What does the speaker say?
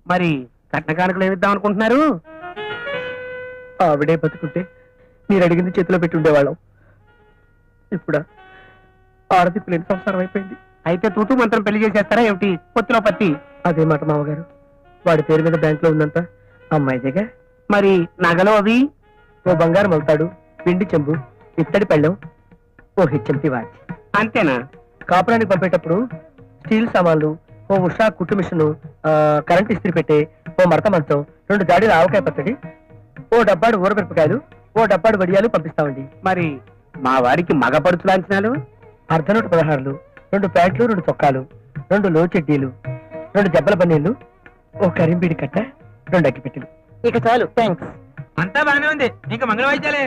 మరి కట్న కానుకలు ఏమిద్దాం అనుకుంటున్నారు? ఆవిడే బతుకుంటే మీరు అడిగింది చేతిలో పెట్టి ఉండేవాళ్ళం. ఇప్పుడు ఆడది ప్లేన్ సంసారం అయిపోయింది. అయితే తూతూ మంత్రం పెళ్లి చేసేస్తారా ఏమిటి? పొత్తులో పత్తి. అదే మాట మామగారు. వాడి పేరు మీద బ్యాంక్ లో ఉందంతా అమ్మాయిదేగా. మరి నగలు అవి? ఓ బంగారం అవుతాడు, పిండి చెంబు, ఇత్తడి పళ్ళెం, ఓ హెచ్ఎంటి వాచ్. అంతేనా? కాపురానికి పంపేటప్పుడు స్టీల్ సామాన్లు, ఓ ఉషా కుట్టు మిషను, కరెంట్ ఇస్త్రీ పెట్టే, ఓ మడత మంచం, 2 జాడీల ఆవకాయ పచ్చడి, ఓ డబ్బాడు ఊరమిరపకాయలు, ఓ డబ్బాడు వడియాలు పంపిస్తామండి. మరి మా వారికి మగ పడుచు లాంఛనాలు? అర్ధనూట 16, 2 ప్యాంట్లు, 2 చొక్కాలు, 2 లో చెడ్డీలు, 2 జబ్బల పన్నీళ్లు, ఓ కరింబీడి కట్ట, 2 అగ్గిపెట్టెలు. ఇక చాలు, థ్యాంక్స్. అంతా బాగానే ఉంది, ఇంకా మంగళ వాయిద్యాలే.